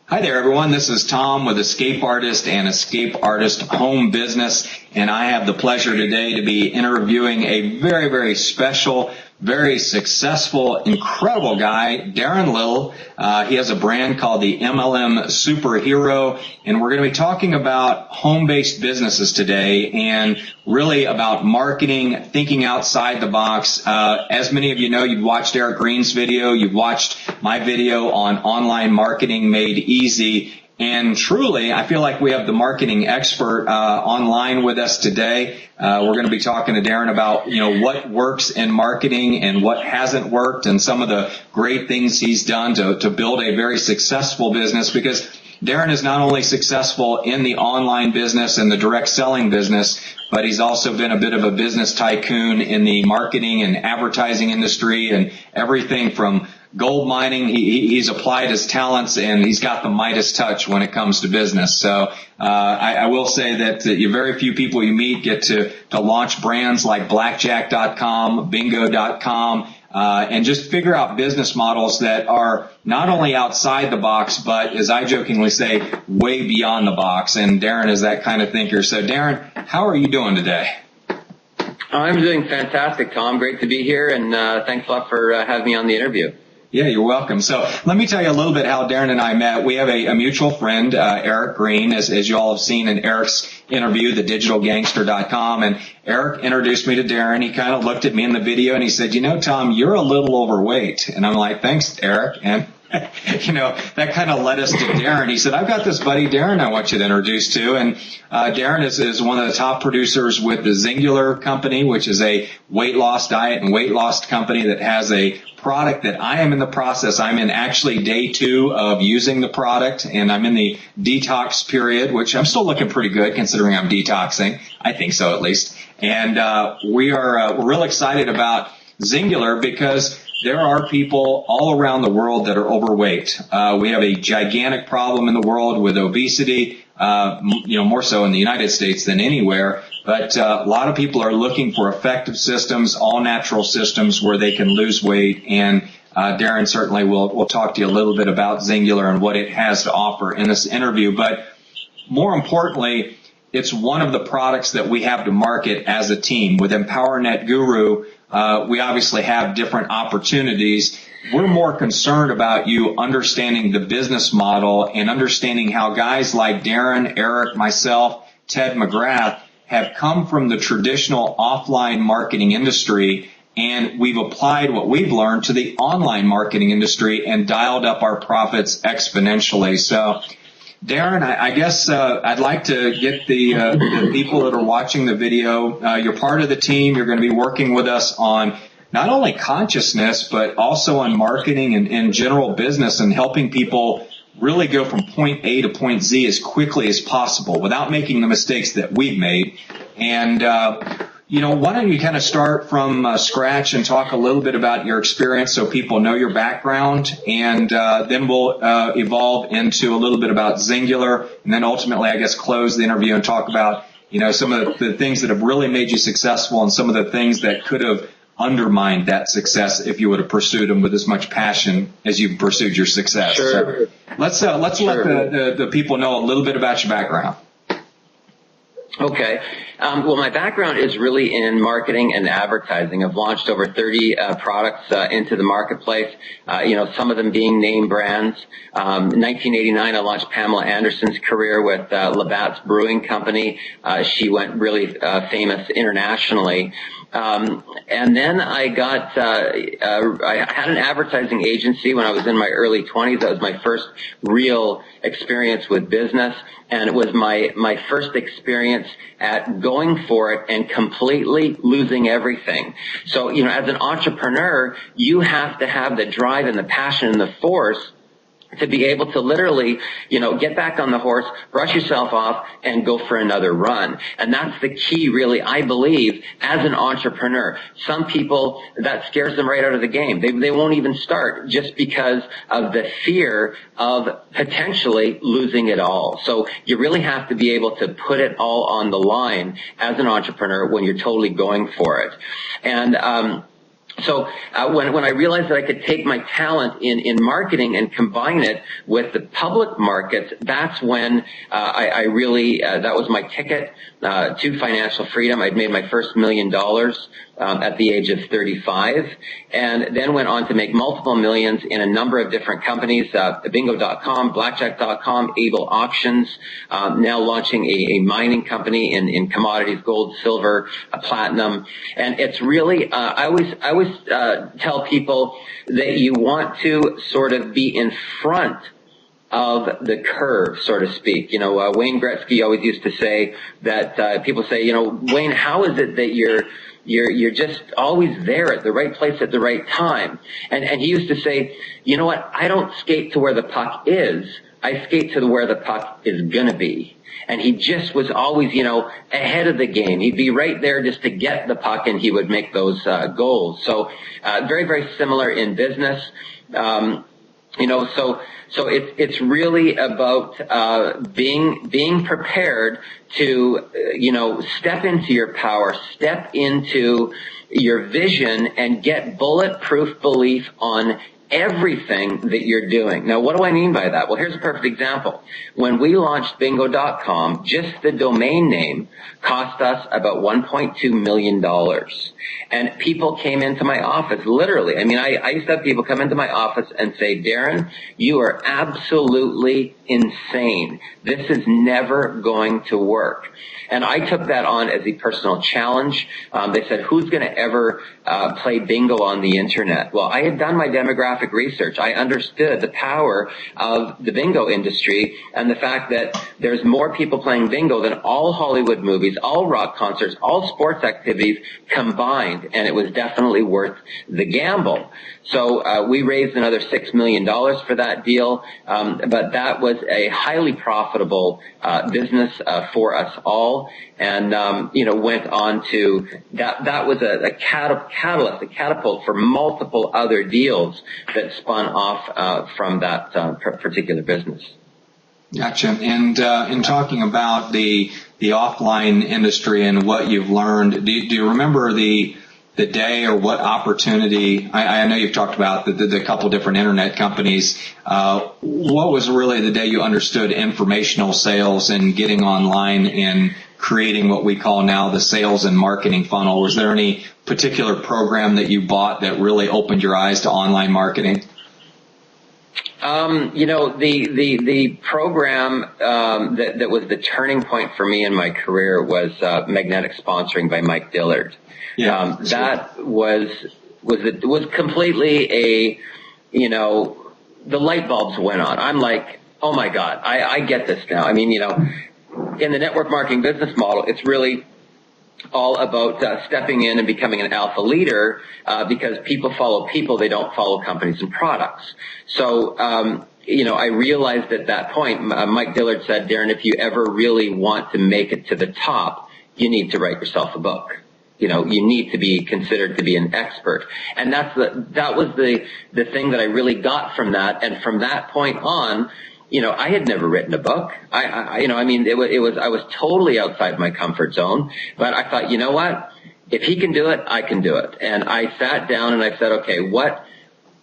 Hi there, everyone. This is Tom with Escape Artist and Escape Artist Home Business, and I have the pleasure today to be interviewing a very, very special, very successful, incredible guy, Darren Little. He has a brand called the MLM Superhero, and we're going to be talking about home-based businesses today and really about marketing, thinking outside the box. As many of you know, you've watched Eric Green's video, you've watched my video on online marketing made easy. And truly, I feel like we have the marketing expert online with us today. We're going to be talking to Darren about, what works in marketing and what hasn't worked and some of the great things he's done to build a very successful business, because Darren is not only successful in the online business and the direct selling business, but he's also been a bit of a business tycoon in the marketing and advertising industry and everything from gold mining. He's applied his talents, and he's got the Midas touch when it comes to business. So I will say that very few people you meet get to launch brands like blackjack.com, bingo.com, and just figure out business models that are not only outside the box, but, as I jokingly say, way beyond the box. And Darren is that kind of thinker. So Darren, how are you doing today? I'm doing fantastic, Tom. Great to be here, and thanks a lot for having me on the interview. Yeah, you're welcome. So let me tell you a little bit how Darren and I met. We have a mutual friend, Eric Green, as you all have seen in Eric's interview, thedigitalgangster.com. And Eric introduced me to Darren. He kind of looked at me in the video and he said, Tom, you're a little overweight. And I'm like, thanks, Eric. And that kind of led us to Darren. He said, I've got this buddy, Darren, I want you to introduce to. And Darren is one of the top producers with the Singular company, which is a weight loss diet and weight loss company that has a product that I am in the process. I'm in actually day 2 of using the product, and I'm in the detox period, which I'm still looking pretty good considering I'm detoxing. I think so, at least. And we're real excited about Singular because there are people all around the world that are overweight. We have a gigantic problem in the world with obesity, more so in the United States than anywhere. But a lot of people are looking for effective systems, all natural systems where they can lose weight. And Darren certainly will talk to you a little bit about Singular and what it has to offer in this interview. But more importantly, it's one of the products that we have to market as a team. With EmpowerNet Guru, we obviously have different opportunities. We're more concerned about you understanding the business model and understanding how guys like Darren, Eric, myself, Ted McGrath have come from the traditional offline marketing industry, and we've applied what we've learned to the online marketing industry and dialed up our profits exponentially. So, Darren, I guess I'd like to get the people that are watching the video. You're part of the team. You're going to be working with us on not only consciousness, but also on marketing and general business and helping people really go from point A to point Z as quickly as possible without making the mistakes that we've made. And, why don't you kind of start from scratch and talk a little bit about your experience so people know your background, and then we'll evolve into a little bit about Singular, and then ultimately, I guess, close the interview and talk about, some of the things that have really made you successful and some of the things that could have undermined that success if you would have pursued them with as much passion as you pursued your success. Sure. So let's let the people know a little bit about your background. Okay. Well, my background is really in marketing and advertising. I've launched over 30 products into the marketplace, some of them being name brands. In 1989, I launched Pamela Anderson's career with Labatt's Brewing Company. She went really famous internationally. And then I had an advertising agency when I was in my early 20s. That was my first real experience with business. And it was my first experience at going for it and completely losing everything. So, as an entrepreneur, you have to have the drive and the passion and the force to be able to literally, get back on the horse, brush yourself off, and go for another run. And that's the key, really, I believe, as an entrepreneur. Some people, that scares them right out of the game. They won't even start just because of the fear of potentially losing it all. So you really have to be able to put it all on the line as an entrepreneur when you're totally going for it. And So when I realized that I could take my talent in marketing and combine it with the public markets, that's when I really that was my ticket to financial freedom. I'd made my first $1 million at the age of 35, and then went on to make multiple millions in a number of different companies, bingo.com, blackjack.com, Able Auctions, now launching a mining company in commodities, gold, silver, platinum. And it's really, I always tell people that you want to sort of be in front of the curve, so to speak. Wayne Gretzky always used to say that people say, Wayne, how is it that you're just always there at the right place at the right time? And he used to say, you know what, I don't skate to where the puck is, I skate to where the puck is gonna be. And he just was always, ahead of the game. He'd be right there just to get the puck, and he would make those goals. So very, very similar in business. So it's really about being prepared to step into your power, step into your vision, and get bulletproof belief on everything that you're doing. Now, what do I mean by that? Well, here's a perfect example. When we launched bingo.com, just the domain name cost us about $1.2 million. And people came into my office, literally. I mean, I used to have people come into my office and say, Darren, you are absolutely insane. This is never going to work. And I took that on as a personal challenge. They said, who's going to ever play bingo on the internet? Well, I had done my demographic research. I understood the power of the bingo industry and the fact that there's more people playing bingo than all Hollywood movies, all rock concerts, all sports activities combined. And it was definitely worth the gamble. So we raised another $6 million for that deal. But that was a highly profitable business for us all. And, went on to that was a catalyst, a catapult for multiple other deals that spun off from that particular business. Gotcha. And in talking about the offline industry and what you've learned, do you remember the day or what opportunity? I know you've talked about the couple different internet companies. What was really the day you understood informational sales and getting online and creating what we call now the sales and marketing funnel? Was there any particular program that you bought that really opened your eyes to online marketing? The program that was the turning point for me in my career was Magnetic Sponsoring by Mike Dillard. Yeah, that was completely the light bulbs went on. I'm like, oh my God, I get this now. I mean, in the network marketing business model, it's really all about stepping in and becoming an alpha leader because people follow people, they don't follow companies and products. So, I realized at that point, Mike Dillard said, Darren, if you ever really want to make it to the top, you need to write yourself a book. You need to be considered to be an expert. And that was the thing that I really got from that. And from that point on, I had never written a book. I was totally outside my comfort zone, but I thought, you know what? If he can do it, I can do it. And I sat down and I said, okay,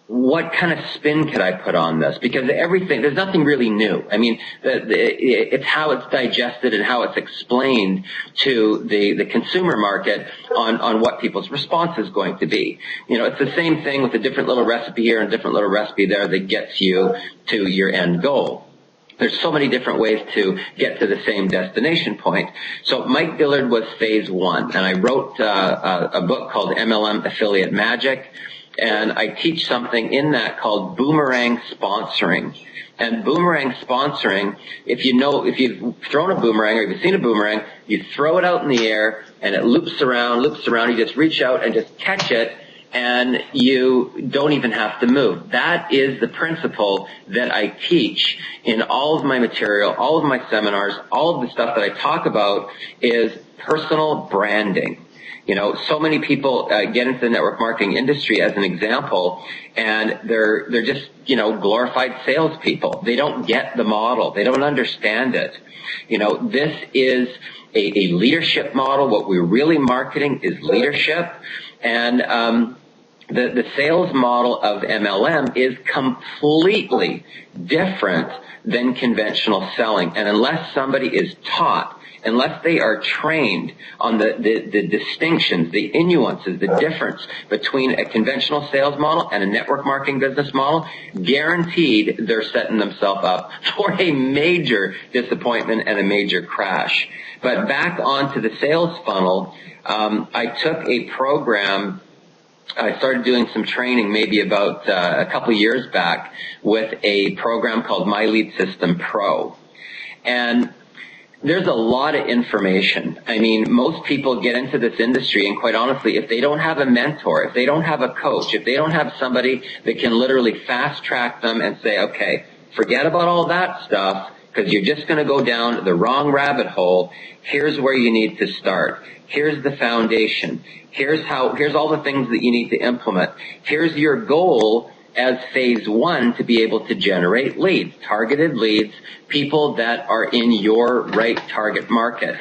what kind of spin could I put on this? Because there's nothing really new. I mean, it's how it's digested and how it's explained to the consumer market on what people's response is going to be. It's the same thing with a different little recipe here and a different little recipe there that gets you to your end goal. There's so many different ways to get to the same destination point. So Mike Dillard was phase one, and I wrote a book called MLM Affiliate Magic. And I teach something in that called boomerang sponsoring. And boomerang sponsoring, if you've thrown a boomerang or if you've seen a boomerang, you throw it out in the air and it loops around, you just reach out and just catch it and you don't even have to move. That is the principle that I teach in all of my material, all of my seminars, all of the stuff that I talk about is personal branding. So many people get into the network marketing industry as an example, and they're just, glorified salespeople. They don't get the model. They don't understand it. This is a leadership model. What we're really marketing is leadership. And the sales model of MLM is completely different than conventional selling. And unless somebody is taught, unless they are trained on the distinctions, the nuances, the difference between a conventional sales model and a network marketing business model, guaranteed they're setting themselves up for a major disappointment and a major crash. But back onto the sales funnel, I took a program. I started doing some training maybe about a couple of years back with a program called My Lead System Pro. And there's a lot of information. I mean, most people get into this industry, and quite honestly, if they don't have a mentor, if they don't have a coach, if they don't have somebody that can literally fast track them and say, okay, forget about all that stuff, because you're just going to go down the wrong rabbit hole. Here's where you need to start. Here's the foundation. Here's all the things that you need to implement. Here's your goal as phase one to be able to generate leads, targeted leads, people that are in your right target market.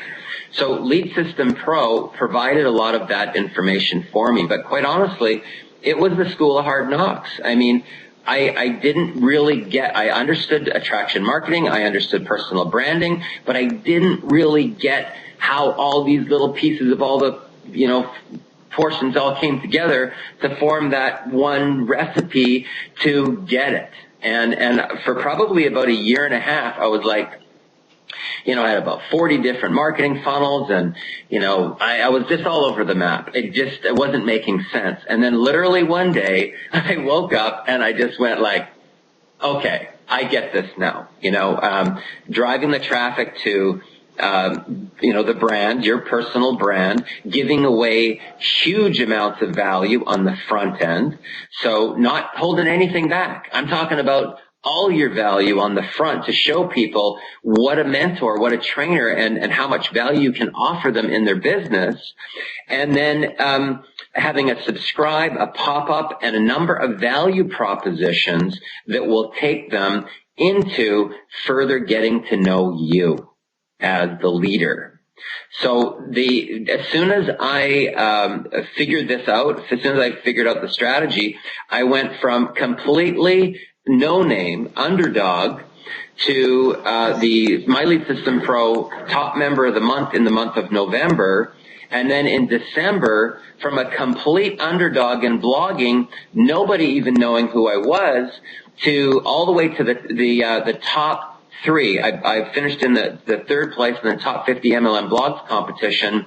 So Lead System Pro provided a lot of that information for me, but quite honestly, it was the school of hard knocks. I mean, I didn't really I understood attraction marketing, I understood personal branding, but I didn't really get how all these little pieces of all the, portions all came together to form that one recipe to get it. And for probably about a year and a half, I was like, I had about 40 different marketing funnels, and, I was just all over the map. It wasn't making sense. And then literally one day I woke up and I just went like, okay, I get this now. Driving the traffic to, the brand, your personal brand, giving away huge amounts of value on the front end. So not holding anything back. I'm talking about all your value on the front to show people what a mentor, what a trainer, and how much value you can offer them in their business. And then having a subscribe, a pop-up, and a number of value propositions that will take them into further getting to know you as the leader. So as soon as I figured this out, as soon as I figured out the strategy, I went from completely no-name underdog to the My Lead System Pro top member of the month in the month of November. And then in December, from a complete underdog in blogging, nobody even knowing who I was, to all the way to the top three. I finished in the third place in the top 50 MLM blogs competition,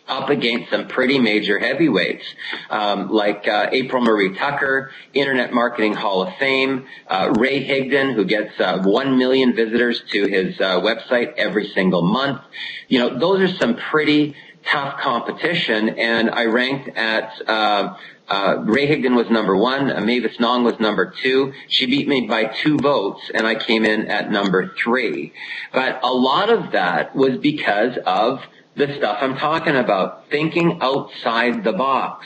up against some pretty major heavyweights, like April Marie Tucker, Internet Marketing Hall of Fame, Ray Higdon, who gets 1 million visitors to his website every single month. Those are some pretty tough competition, and I ranked at Ray Higdon was number one, Mavis Nong was number two. She beat me by 2 votes, and I came in at number 3. But a lot of that was because of the stuff I'm talking about, thinking outside the box.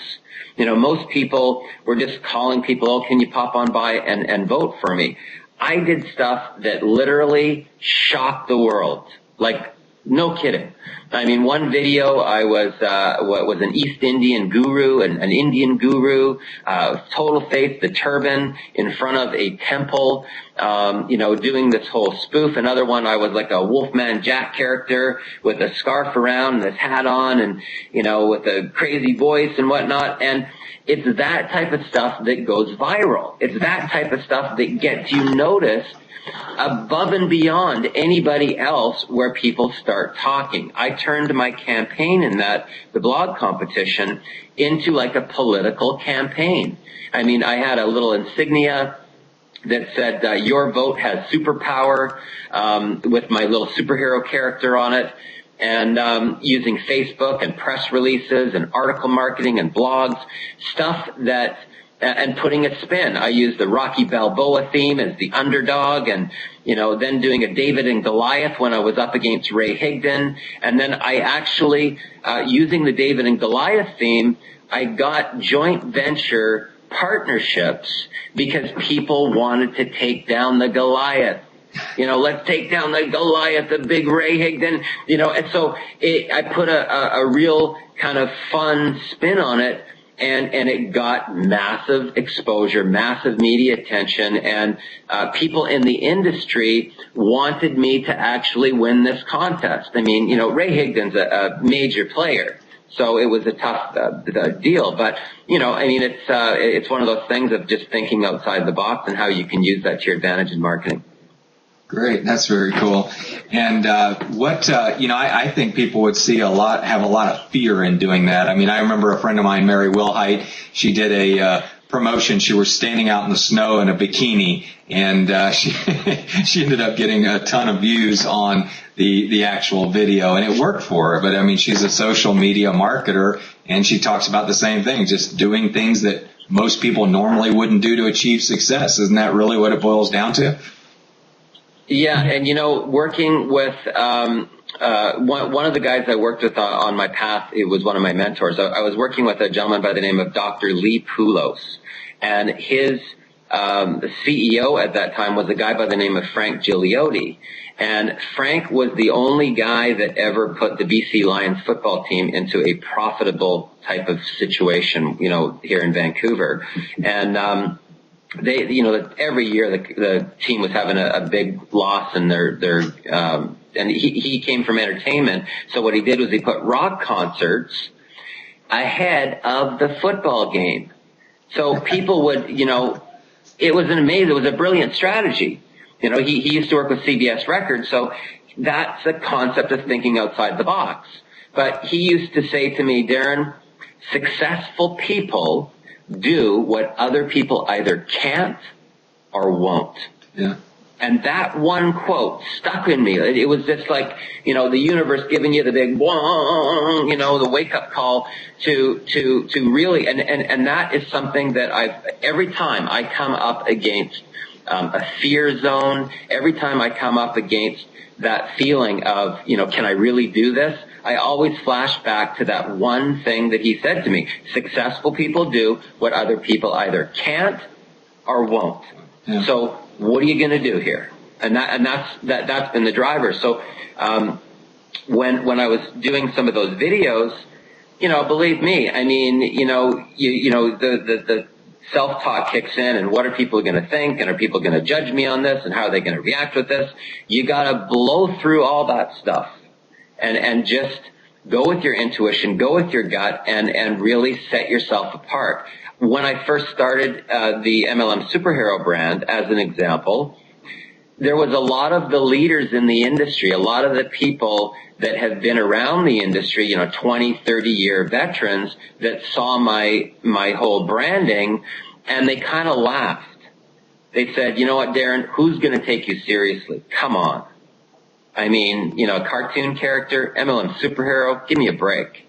Most people were just calling people, oh, can you pop on by and vote for me? I did stuff that literally shocked the world. Like, no kidding. I mean, one video, I was an East Indian guru, an Indian guru, total faith, the turban in front of a temple, doing this whole spoof. Another one, I was like a Wolfman Jack character with a scarf around and this hat on and, with a crazy voice and whatnot. And it's that type of stuff that goes viral. It's that type of stuff that gets you noticed above and beyond anybody else, where people start talking. I turned my campaign in the blog competition, into like a political campaign. I mean, I had a little insignia that said, your vote has superpower, with my little superhero character on it. And using Facebook and press releases and article marketing and blogs, stuff that and putting a spin. I used the Rocky Balboa theme as the underdog, and then doing a David and Goliath when I was up against Ray Higdon. And then I actually, using the David and Goliath theme, I got joint venture partnerships because people wanted to take down the Goliath. Let's take down the Goliath, the big Ray Higdon, and so I put a real kind of fun spin on it. and it got massive exposure, massive media attention, and people in the industry wanted me to actually win this contest. I mean, Ray Higdon's a major player, so it was a tough deal. But it's one of those things of just thinking outside the box and how you can use that to your advantage in marketing. Great. That's very cool. And, I think people would have a lot of fear in doing that. I mean, I remember a friend of mine, Mary Wilhite, she did a, promotion. She was standing out in the snow in a bikini, and, she ended up getting a ton of views on the actual video, and it worked for her. But I mean, she's a social media marketer, and she talks about the same thing, just doing things that most people normally wouldn't do to achieve success. Isn't that really what it boils down to? Yeah, and working with one of the guys I worked with on my path, it was one of my mentors. I was working with a gentleman by the name of Dr. Lee Poulos, and his CEO at that time was a guy by the name of Frank Gigliotti. And Frank was the only guy that ever put the BC Lions football team into a profitable type of situation, here in Vancouver. And they, every year the team was having a big loss, and and he came from entertainment. So what he did was he put rock concerts ahead of the football game. So people would, it was a brilliant strategy. He used to work with CBS Records, so that's the concept of thinking outside the box. But he used to say to me, Darren, successful people do what other people either can't or won't. Yeah. And that one quote stuck in me. It was just like, the universe giving you the big, the wake up call to really, and that is something that every time I come up against a fear zone, every time I come up against that feeling of, can I really do this? I always flash back to that one thing that he said to me. Successful people do what other people either can't or won't. Yeah. So what are you going to do here? And that's been the driver. So, when I was doing some of those videos, believe me, I mean, the self-talk kicks in, and what are people going to think, and are people going to judge me on this, and how are they going to react with this? You got to blow through all that stuff and just go with your intuition, go with your gut, and really set yourself apart. When I first started the MLM superhero brand, as an example, there was a lot of the leaders in the industry, a lot of the people that have been around the industry, 20, 30-year veterans that saw my whole branding, and they kind of laughed. They said, you know what, Darren, who's going to take you seriously? Come on. I mean, a cartoon character, MLM superhero, give me a break.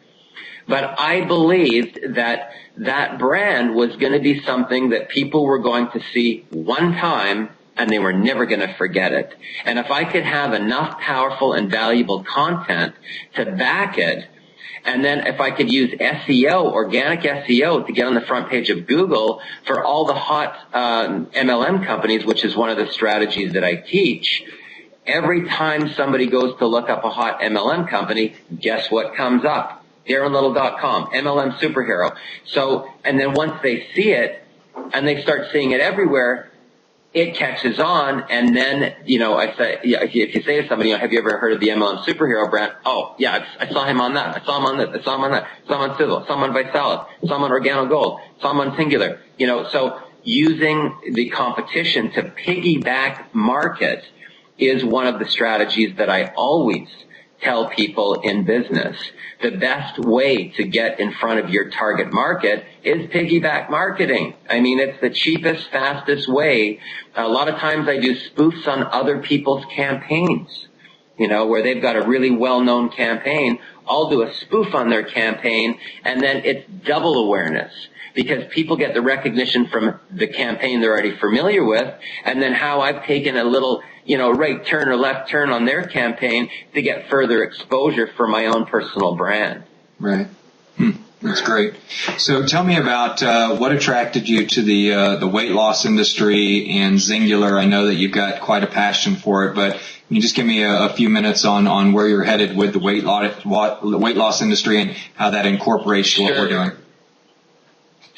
But I believed that brand was going to be something that people were going to see one time, and they were never going to forget it. And if I could have enough powerful and valuable content to back it, and then if I could use SEO, organic SEO, to get on the front page of Google for all the hot MLM companies, which is one of the strategies that I teach, every time somebody goes to look up a hot MLM company, guess what comes up? Darren Little.flv, MLM superhero. So, and then once they see it, and they start seeing it everywhere, it catches on, and then, I say, if you say to somebody, have you ever heard of the MLM superhero brand? Oh, yeah, I saw him on that. I saw him on this. I saw him on that. I saw him on Sizzle. I saw him on Vitalis. I saw him on Organo Gold. I saw him on Singular. So using the competition to piggyback market is one of the strategies that I always tell people in business. The best way to get in front of your target market is piggyback marketing. I mean, it's the cheapest, fastest way. A lot of times I do spoofs on other people's campaigns, where they've got a really well-known campaign. I'll do a spoof on their campaign, and then it's double awareness, because people get the recognition from the campaign they're already familiar with, and then how I've taken a little, right turn or left turn on their campaign to get further exposure for my own personal brand. Right. That's great. So tell me about what attracted you to the weight loss industry and Singular. I know that you've got quite a passion for it, but can you just give me a few minutes on where you're headed with the weight loss industry and how that incorporates what we're doing?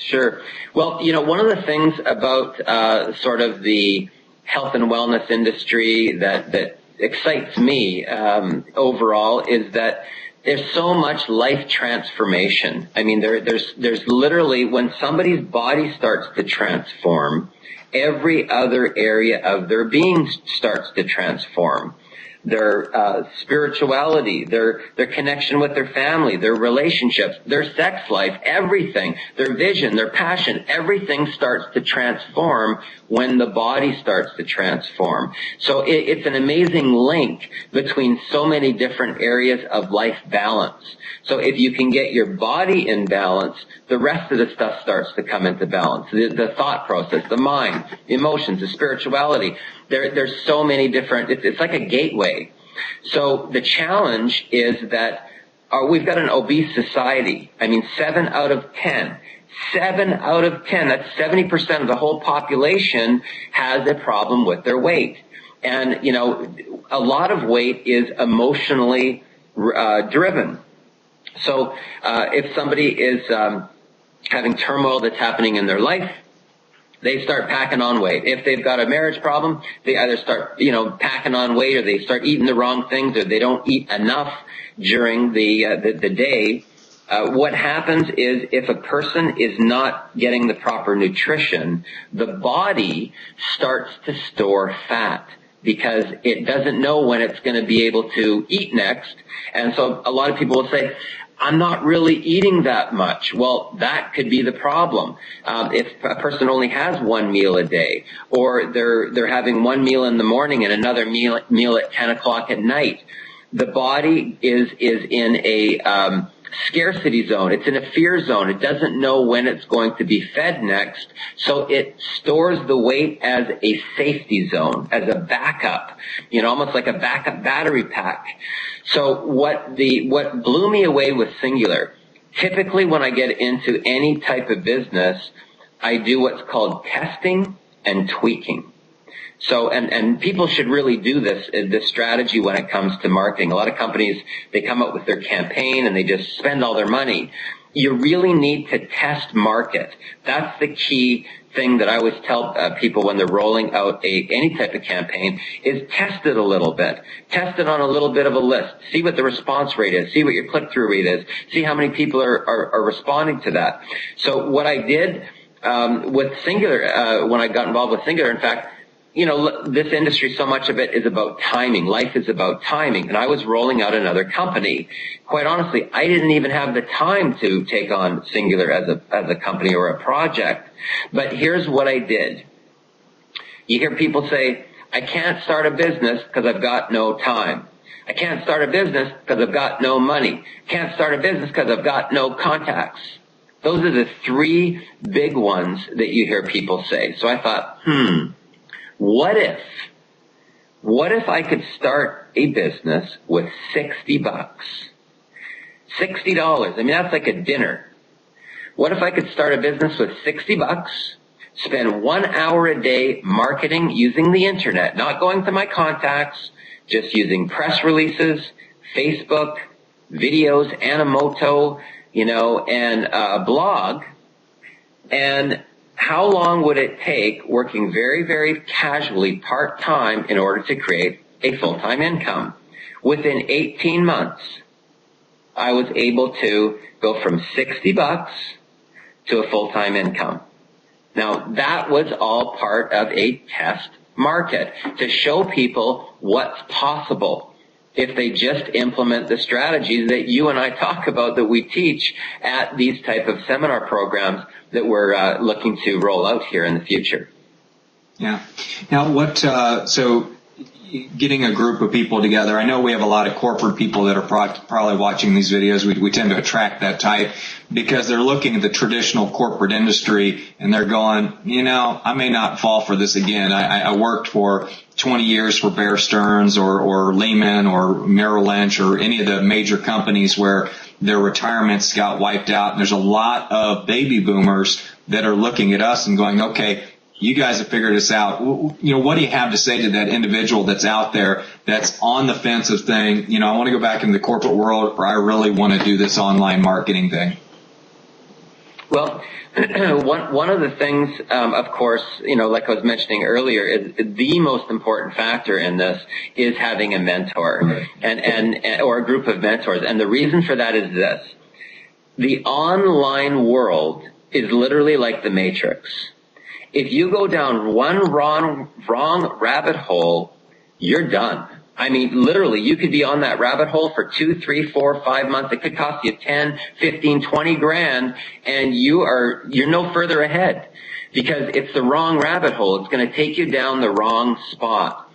Sure. Well, one of the things about sort of the health and wellness industry that excites me overall is that there's so much life transformation. I mean, there's literally, when somebody's body starts to transform, every other area of their being starts to transform. Their spirituality, their connection with their family, their relationships, their sex life, everything, their vision, their passion, everything starts to transform when the body starts to transform. So it's an amazing link between so many different areas of life balance. So if you can get your body in balance, the rest of the stuff starts to come into balance. The thought process, the mind, the emotions, the spirituality. There's so many different, it's like a gateway. So the challenge is that we've got an obese society. I mean, 7 out of 10, that's 70% of the whole population has a problem with their weight. And, a lot of weight is emotionally driven. So if somebody is having turmoil that's happening in their life, they start packing on weight. If they've got a marriage problem, they either start, packing on weight, or they start eating the wrong things, or they don't eat enough during the day. What happens is, if a person is not getting the proper nutrition, the body starts to store fat, because it doesn't know when it's going to be able to eat next. And so a lot of people will say, I'm not really eating that much. Well, that could be the problem. If a person only has one meal a day, or they're having one meal in the morning and another meal at 10 o'clock at night, the body is in a scarcity zone. It's in a fear zone. It doesn't know when it's going to be fed next, so it stores the weight as a safety zone, as a backup, almost like a backup battery pack. So what blew me away with Singular, typically when I get into any type of business, I do what's called testing and tweaking. So, and people should really do this strategy when it comes to marketing. A lot of companies, they come up with their campaign and they just spend all their money. You really need to test market. That's the key thing that I always tell people when they're rolling out any type of campaign, is test it a little bit. Test it on a little bit of a list. See what the response rate is. See what your click-through rate is. See how many people are responding to that. So what I did with Singular, when I got involved with Singular, in fact, this industry, so much of it is about timing. Life is about timing. And I was rolling out another company. Quite honestly, I didn't even have the time to take on Singular as a company or a project. But here's what I did. You hear people say, I can't start a business because I've got no time. I can't start a business because I've got no money. Can't start a business because I've got no contacts. Those are the 3 big ones that you hear people say. So I thought, what if I could start a business with $60? $60. I mean, that's like a dinner. What if I could start a business with $60, spend 1 hour a day marketing using the internet, not going to my contacts, just using press releases, Facebook, videos, Animoto, and a blog, and how long would it take, working very, very casually part-time, in order to create a full-time income? Within 18 months, I was able to go from $60 to a full-time income. Now, that was all part of a test market, to show people what's possible if they just implement the strategies that you and I talk about, that we teach at these type of seminar programs that we're looking to roll out here in the future. Yeah. Now, so getting a group of people together, I know we have a lot of corporate people that are probably watching these videos. We tend to attract that type because they're looking at the traditional corporate industry and they're going, I may not fall for this again. I worked for 20 years for Bear Stearns or Lehman or Merrill Lynch or any of the major companies where their retirements got wiped out. And there's a lot of baby boomers that are looking at us and going, okay, you guys have figured this out. What do you have to say to that individual that's out there that's on the fence of saying, I want to go back into the corporate world, or I really want to do this online marketing thing? Well, one of the things, of course, like I was mentioning earlier, is the most important factor in this is having a mentor and or a group of mentors. And the reason for that is this. The online world is literally like the Matrix. If you go down one wrong rabbit hole, you're done. I mean, literally, you could be on that rabbit hole for 2, 3, 4, 5 months. It could cost you 10, 15, 20 grand, and you're no further ahead because it's the wrong rabbit hole. It's going to take you down the wrong spot.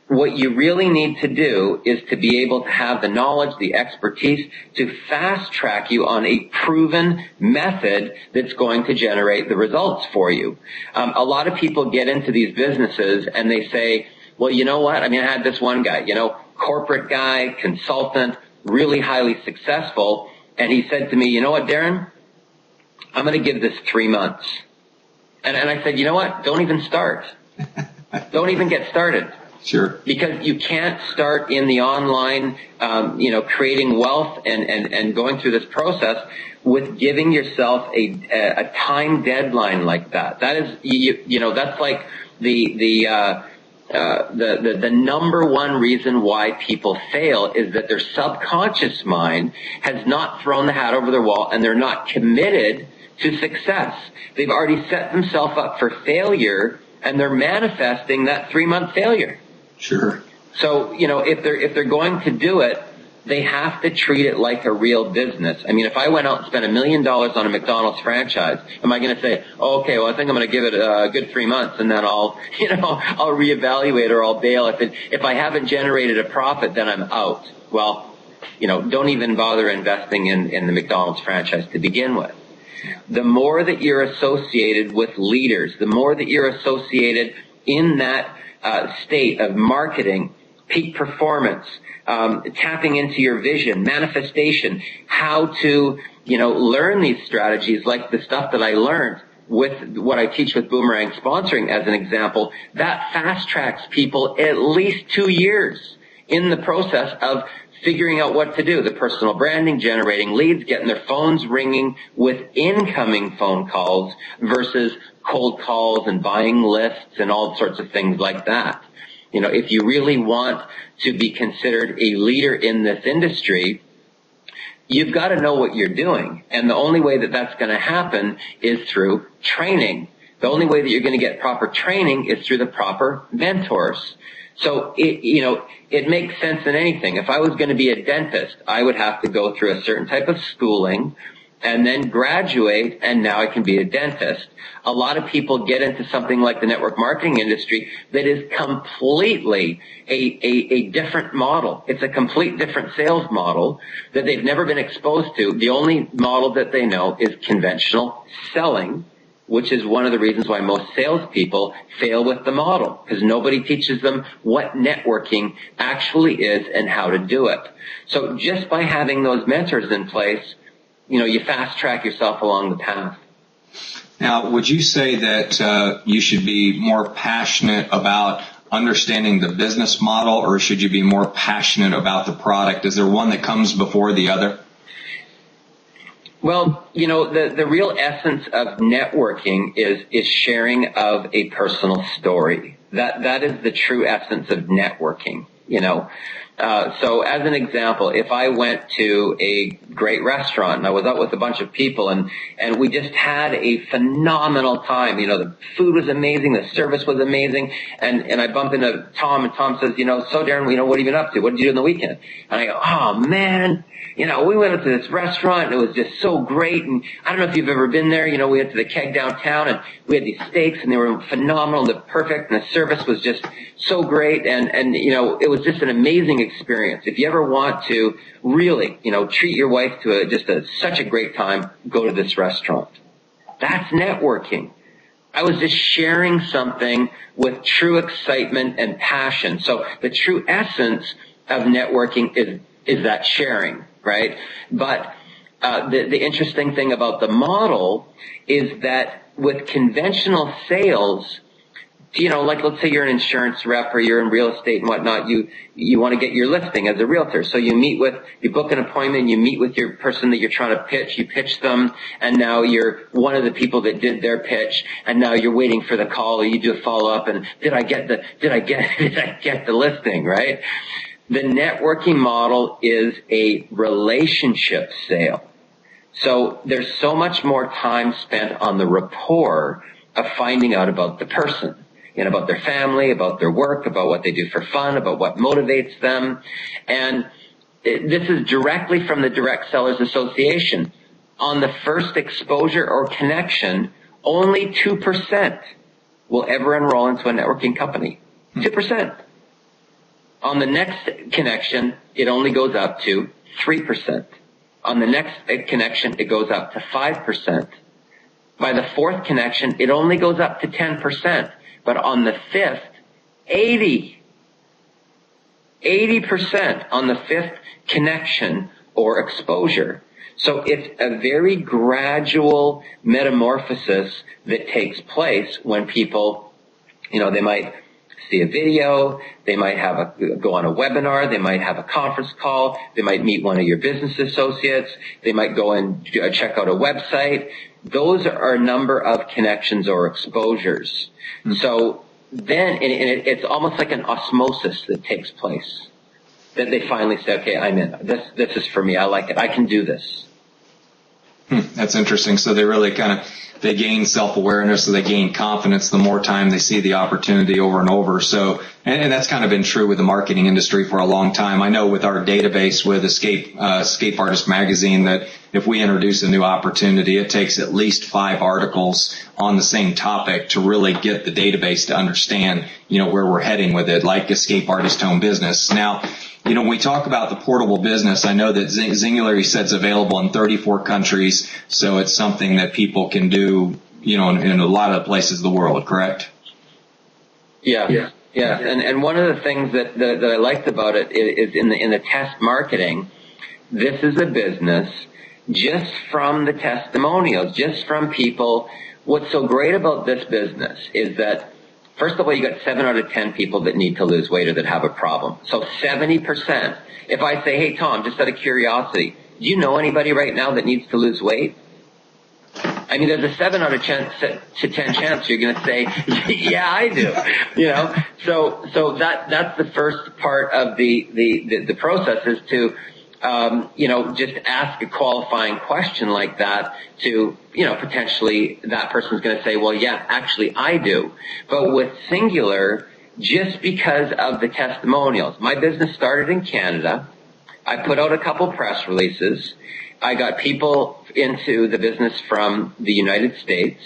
What you really need to do is to be able to have the knowledge, the expertise to fast track you on a proven method that's going to generate the results for you. A lot of people get into these businesses and they say, well, you know what? I mean, I had this one guy, corporate guy, consultant, really highly successful. And he said to me, you know what, Darren? I'm going to give this 3 months. And I said, you know what? Don't even start. Don't even get started. Sure. Because you can't start in the online, creating wealth and going through this process with giving yourself a time deadline like that. That is, that's like the number one reason why people fail is that their subconscious mind has not thrown the hat over their wall and they're not committed to success. They've already set themselves up for failure and they're manifesting that 3-month failure. Sure. So, if they're going to do it, they have to treat it like a real business. I mean, if I went out and spent $1 million on a McDonald's franchise, am I going to say, oh, okay, well, I think I'm going to give it a good 3 months and then I'll reevaluate or I'll bail. If I haven't generated a profit, then I'm out. Well, don't even bother investing in the McDonald's franchise to begin with. The more that you're associated with leaders, the more that you're associated in that state of marketing, peak performance, tapping into your vision, manifestation, how to, learn these strategies like the stuff that I learned with what I teach with Boomerang Sponsoring as an example, that fast tracks people at least 2 years in the process of figuring out what to do, the personal branding, generating leads, getting their phones ringing with incoming phone calls versus cold calls and buying lists and all sorts of things like that. If you really want to be considered a leader in this industry, you've got to know what you're doing. And the only way that that's going to happen is through training. The only way that you're going to get proper training is through the proper mentors. So, it makes sense in anything. If I was going to be a dentist, I would have to go through a certain type of schooling and then graduate, and now I can be a dentist. A lot of people get into something like the network marketing industry that is completely a different model. It's a complete different sales model that they've never been exposed to. The only model that they know is conventional selling, which is one of the reasons why most salespeople fail with the model, because nobody teaches them what networking actually is and how to do it. So just by having those mentors in place, you fast track yourself along the path. Now, would you say that you should be more passionate about understanding the business model, or should you be more passionate about the product? Is there one that comes before the other? Well, the real essence of networking is sharing of a personal story. That is the true essence of networking, So as an example, if I went to a great restaurant and I was out with a bunch of people and we just had a phenomenal time, the food was amazing, the service was amazing, and I bump into Tom and Tom says, so Darren, what have you been up to? What did you do on the weekend? And I go, oh man, we went up to this restaurant and it was just so great. And I don't know if you've ever been there. We went to the Keg downtown and we had these steaks and they were phenomenal, they're perfect, and the service was just so great. And it was just an amazing experience. If you ever want to really, treat your wife to such a great time, go to this restaurant. That's networking. I was just sharing something with true excitement and passion. So the true essence of networking is that sharing, right? But the interesting thing about the model is that with conventional sales, like let's say you're an insurance rep or you're in real estate and whatnot, you want to get your listing as a realtor. So you book an appointment, you meet with your person that you're trying to pitch, you pitch them, and now you're one of the people that did their pitch, and now you're waiting for the call, or you do a follow-up, and did I get the listing, right? The networking model is a relationship sale. So there's so much more time spent on the rapport of finding out about the person, about their family, about their work, about what they do for fun, about what motivates them. And this is directly from the Direct Sellers Association. On the first exposure or connection, only 2% will ever enroll into a networking company. 2%. On the next connection, it only goes up to 3%. On the next connection, it goes up to 5%. By the fourth connection, it only goes up to 10%. But on the fifth, 80% on the fifth connection or exposure. So it's a very gradual metamorphosis that takes place when people, they might see a video, they might go on a webinar, they might have a conference call, they might meet one of your business associates, they might go and check out a website. Those are a number of connections or exposures. Mm-hmm. So then, and it's almost like an osmosis that takes place. That they finally say, okay, I'm in. This is for me. I like it. I can do this. That's interesting. So they really they gain self-awareness, so they gain confidence the more time they see the opportunity over and over. So, and that's kind of been true with the marketing industry for a long time. I know with our database with Escape Artist Magazine that if we introduce a new opportunity, it takes at least 5 articles on the same topic to really get the database to understand, where we're heading with it, like Escape Artist Home Business. Now, when we talk about the portable business, I know that Singularity says available in 34 countries, so it's something that people can do, in a lot of places of the world, correct? Yeah. And one of the things that I liked about it is in the test marketing, this is a business just from the testimonials, just from people. What's so great about this business is that, first of all, you got 7 out of 10 people that need to lose weight or that have a problem. So 70%. If I say, hey, Tom, just out of curiosity, do you know anybody right now that needs to lose weight? I mean, there's a 7 out of 10 chance you're going to say, yeah, I do. So that's the first part of the process is to, just ask a qualifying question like that to, potentially that person's going to say, well, yeah, actually I do. But with Singular, just because of the testimonials, my business started in Canada. I put out a couple press releases. I got people into the business from the United States,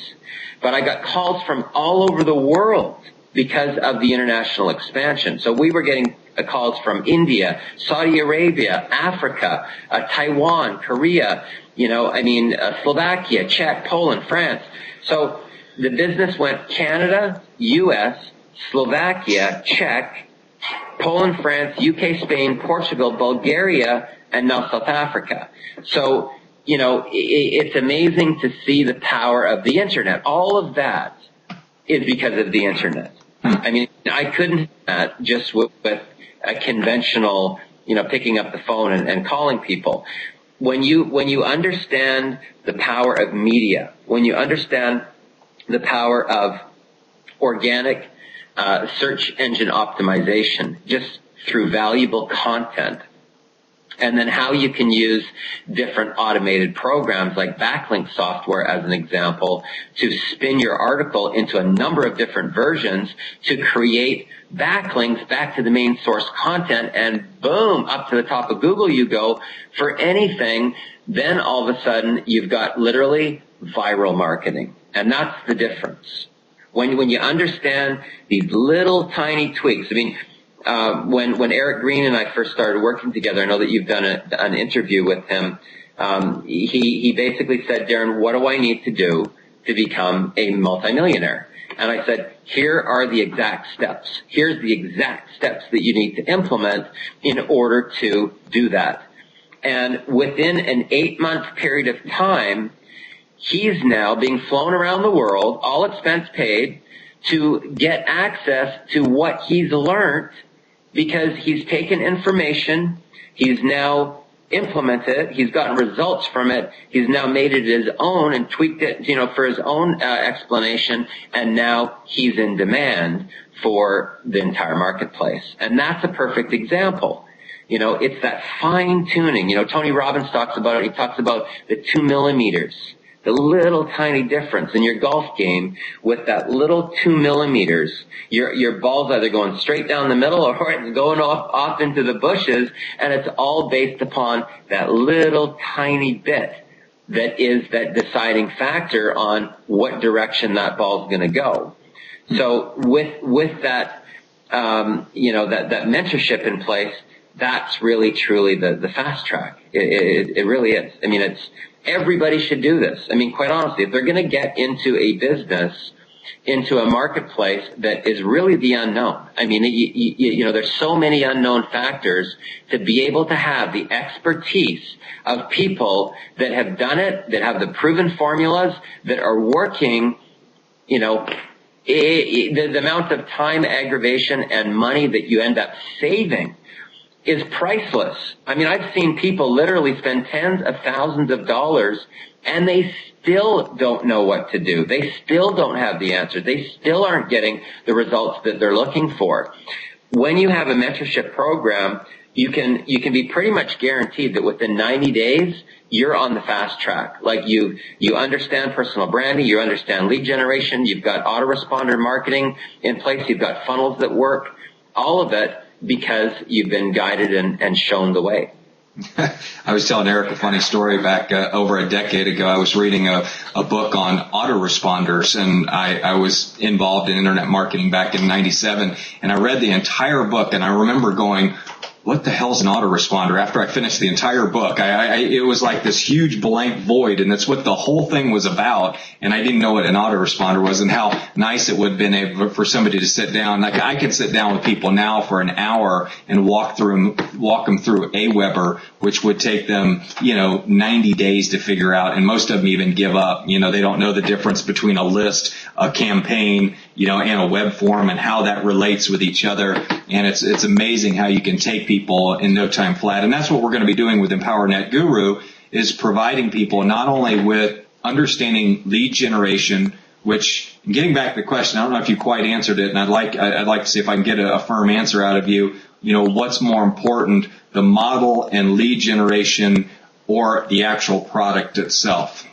but I got calls from all over the world because of the international expansion. So we were getting calls from India, Saudi Arabia, Africa, Taiwan, Korea, Slovakia, Czech, Poland, France. So the business went Canada, U.S., Slovakia, Czech, Poland, France, UK, Spain, Portugal, Bulgaria, and now South Africa. So, it's amazing to see the power of the internet. All of that is because of the internet. I mean, I couldn't do that just with a conventional, picking up the phone and calling people. When you understand the power of media, when you understand the power of organic search engine optimization, just through valuable content, and then how you can use different automated programs like backlink software as an example to spin your article into a number of different versions to create backlinks back to the main source content, and boom, up to the top of Google you go for anything. Then all of a sudden you've got literally viral marketing. And that's the difference. When you understand these little tiny tweaks, when Eric Green and I first started working together, I know that you've done an interview with him. He basically said, Darren, what do I need to do to become a multimillionaire? And I said, here are the exact steps. Here's the exact steps that you need to implement in order to do that. And within an 8-month period of time, he's now being flown around the world, all expense paid, to get access to what he's learned, because he's taken information, he's now implemented it, he's gotten results from it, he's now made it his own and tweaked it, for his own explanation, and now he's in demand for the entire marketplace. And that's a perfect example. It's that fine tuning. Tony Robbins talks about it. He talks about the 2 millimeters, the little tiny difference in your golf game. With that little 2 millimeters, your ball's either going straight down the middle or it's going off into the bushes, and it's all based upon that little tiny bit that is that deciding factor on what direction that ball's going to go. So with that, that mentorship in place, that's really truly the fast track. It really is. I mean, everybody should do this. I mean, quite honestly, if they're going to get into a business, into a marketplace that is really the unknown. I mean, there's so many unknown factors. To be able to have the expertise of people that have done it, that have the proven formulas, that are working, the amount of time, aggravation, and money that you end up saving is priceless. I mean, I've seen people literally spend tens of thousands of dollars and they still don't know what to do. They still don't have the answers. They still aren't getting the results that they're looking for. When you have a mentorship program, you can be pretty much guaranteed that within 90 days, you're on the fast track. Like you understand personal branding, you understand lead generation, you've got autoresponder marketing in place, you've got funnels that work, all of it, because you've been guided and shown the way. I was telling Eric a funny story back over a decade ago. I was reading a book on autoresponders, and I was involved in internet marketing back in 97, and I read the entire book, and I remember going, what the hell's an autoresponder? After I finished the entire book, it was like this huge blank void, and that's what the whole thing was about. And I didn't know what an autoresponder was, and how nice it would have been for somebody to sit down. Like I could sit down with people now for an hour and walk them through Aweber, which would take them, 90 days to figure out. And most of them even give up. They don't know the difference between a list, a campaign, and a web form, and how that relates with each other. And it's amazing how you can take people in no time flat. And that's what we're going to be doing with EmpowerNet Guru, is providing people not only with understanding lead generation, which, getting back to the question, I don't know if you quite answered it, and I'd like to see if I can get a firm answer out of you. What's more important, the model and lead generation, or the actual product itself?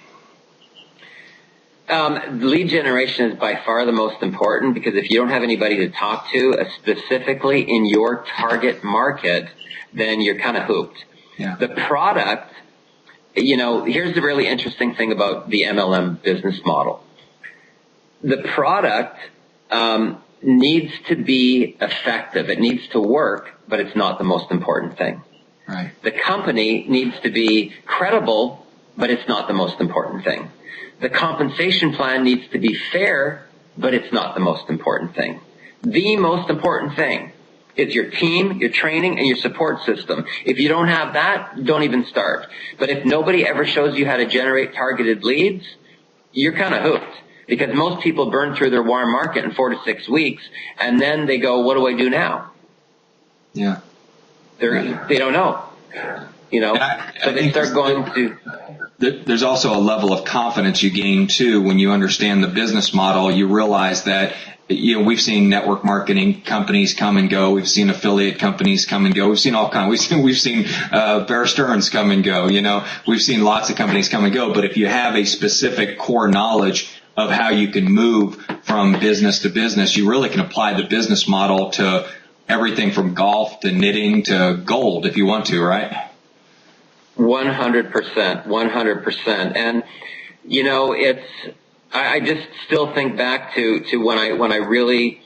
Lead generation is by far the most important, because if you don't have anybody to talk to specifically in your target market, then you're kind of hooped. Yeah. The product, here's the really interesting thing about the MLM business model. The product needs to be effective. It needs to work, but it's not the most important thing. Right. The company needs to be credible, but it's not the most important thing. The compensation plan needs to be fair, but it's not the most important thing. The most important thing is your team, your training, and your support system. If you don't have that, don't even start. But if nobody ever shows you how to generate targeted leads, you're kind of hooked. Because most people burn through their warm market in 4 to 6 weeks, and then they go, what do I do now? Yeah. They don't know. So they start going to... There's also a level of confidence you gain too when you understand the business model. You realize that we've seen network marketing companies come and go. We've seen affiliate companies come and go. We've seen all kinds. We've seen Bear Stearns come and go. We've seen lots of companies come and go. But if you have a specific core knowledge of how you can move from business to business, you really can apply the business model to everything from golf to knitting to gold if you want to, right? 100%. And, I just still think back to when I really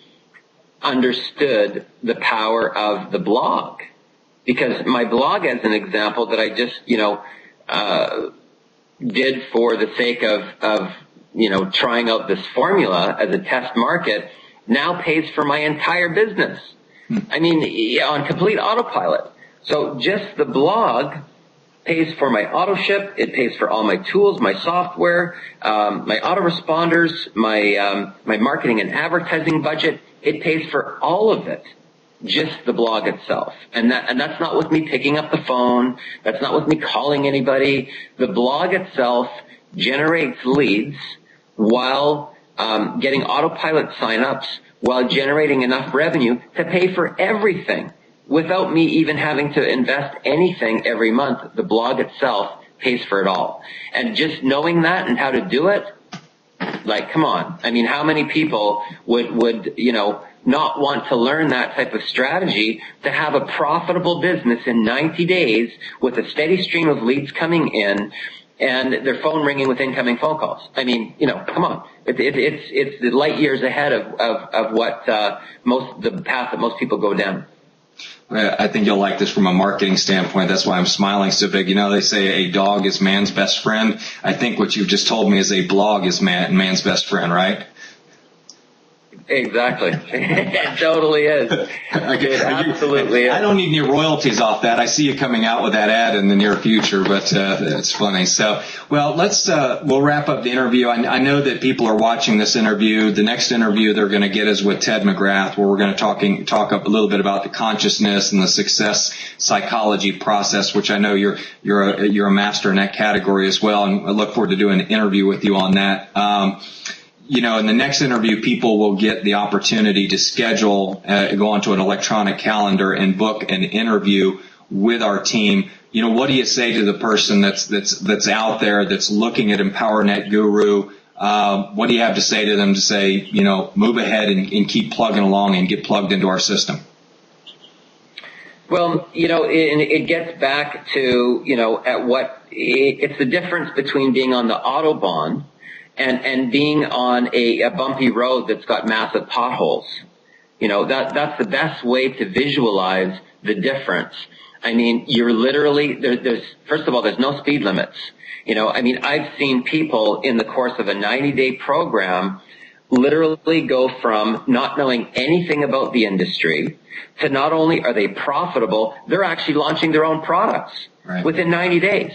understood the power of the blog. Because my blog, as an example, that I just, did for the sake of trying out this formula as a test market, now pays for my entire business. I mean, on complete autopilot. So just the blog pays for my auto ship. It pays for all my tools, my software, my autoresponders, my marketing and advertising budget. It pays for all of it, just the blog itself. And that's not with me picking up the phone. That's not with me calling anybody. The blog itself generates leads while getting autopilot signups, while generating enough revenue to pay for everything without me even having to invest anything every month. The blog itself pays for it all. And just knowing that and how to do it, like, come on. I mean, how many people would, you know, not want to learn that type of strategy to have a profitable business in 90 days with a steady stream of leads coming in and their phone ringing with incoming phone calls? I mean, you know, come on. It's the light years ahead of what the path that most people go down. I think you'll like this from a marketing standpoint. That's why I'm smiling so big. You know, they say a dog is man's best friend. I think what you've just told me is a blog is man's best friend, right? Exactly. It totally is. It absolutely is. I don't need any royalties off that. I see you coming out with that ad in the near future, but it's funny. So, well, we'll wrap up the interview. I know that people are watching this interview. The next interview they're going to get is with Ted McGrath, where we're going to talk up a little bit about the consciousness and the success psychology process, which I know you're a master in that category as well. And I look forward to doing an interview with you on that. You know, in the next interview, people will get the opportunity to schedule, go onto an electronic calendar and book an interview with our team. You know, what do you say to the person that's out there that's looking at EmpowerNet Guru? What do you have to say to them to say, you know, move ahead and keep plugging along and get plugged into our system? Well, you know, it gets back to, you know, it's the difference between being on the Autobahn and being on a bumpy road that's got massive potholes. You know, that's the best way to visualize the difference. I mean, you're literally, first of all, there's no speed limits. You know, I mean, I've seen people in the course of a 90-day program literally go from not knowing anything about the industry to not only are they profitable, they're actually launching their own products within 90 days.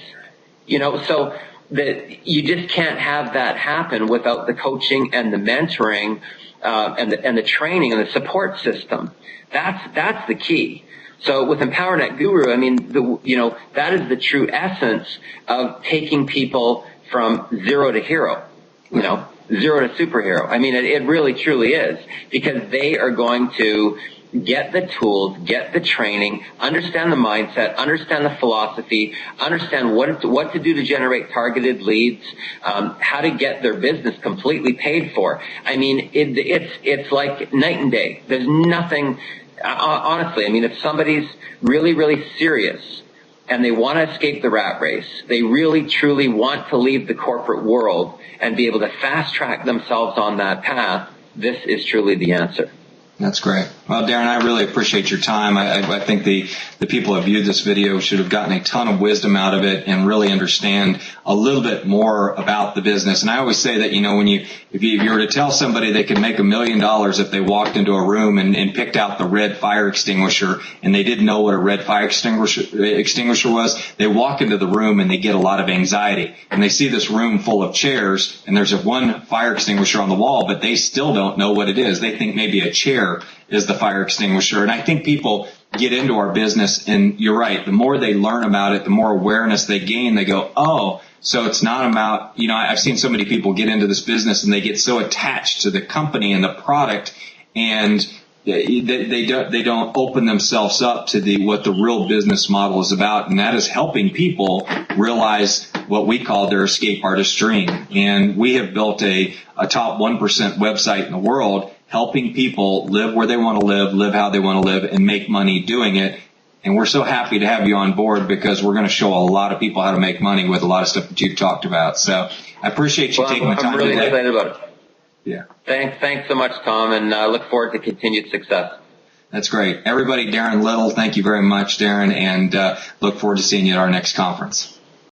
You know, so that you just can't have that happen without the coaching and the mentoring and the training and the support system. That's the key. So with EmpowerNet Guru, I mean, you know, that is the true essence of taking people from zero to hero, you know, zero to superhero. I mean, it really truly is, because they are going to get the tools, get the training, understand the mindset, understand the philosophy, understand what to do to generate targeted leads, how to get their business completely paid for. I mean, it's like night and day. There's nothing, honestly, I mean, if somebody's really, really serious and they want to escape the rat race, they really, truly want to leave the corporate world and be able to fast track themselves on that path, this is truly the answer. That's great. Well, Darren, I really appreciate your time. I think the people who viewed this video should have gotten a ton of wisdom out of it and really understand a little bit more about the business. And I always say that, you know, if you were to tell somebody they could make $1 million if they walked into a room and picked out the red fire extinguisher and they didn't know what a red fire extinguisher was, they walk into the room and they get a lot of anxiety. And they see this room full of chairs and there's one fire extinguisher on the wall, but they still don't know what it is. They think maybe a chair is the fire extinguisher. And I think people get into our business, and you're right, the more they learn about it, the more awareness they gain, they go, oh, so it's not about, you know, I've seen so many people get into this business and they get so attached to the company and the product, and they don't open themselves up to what the real business model is about, and that is helping people realize what we call their escape artist dream. And we have built a top 1% website in the world, helping people live where they want to live how they want to live, and make money doing it. And we're so happy to have you on board, because we're going to show a lot of people how to make money with a lot of stuff that you've talked about. So I appreciate you taking the time today. I'm really excited about it. Yeah. Thanks so much, Tom, and I look forward to continued success. That's great. Everybody, Darren Little, thank you very much, Darren, and look forward to seeing you at our next conference.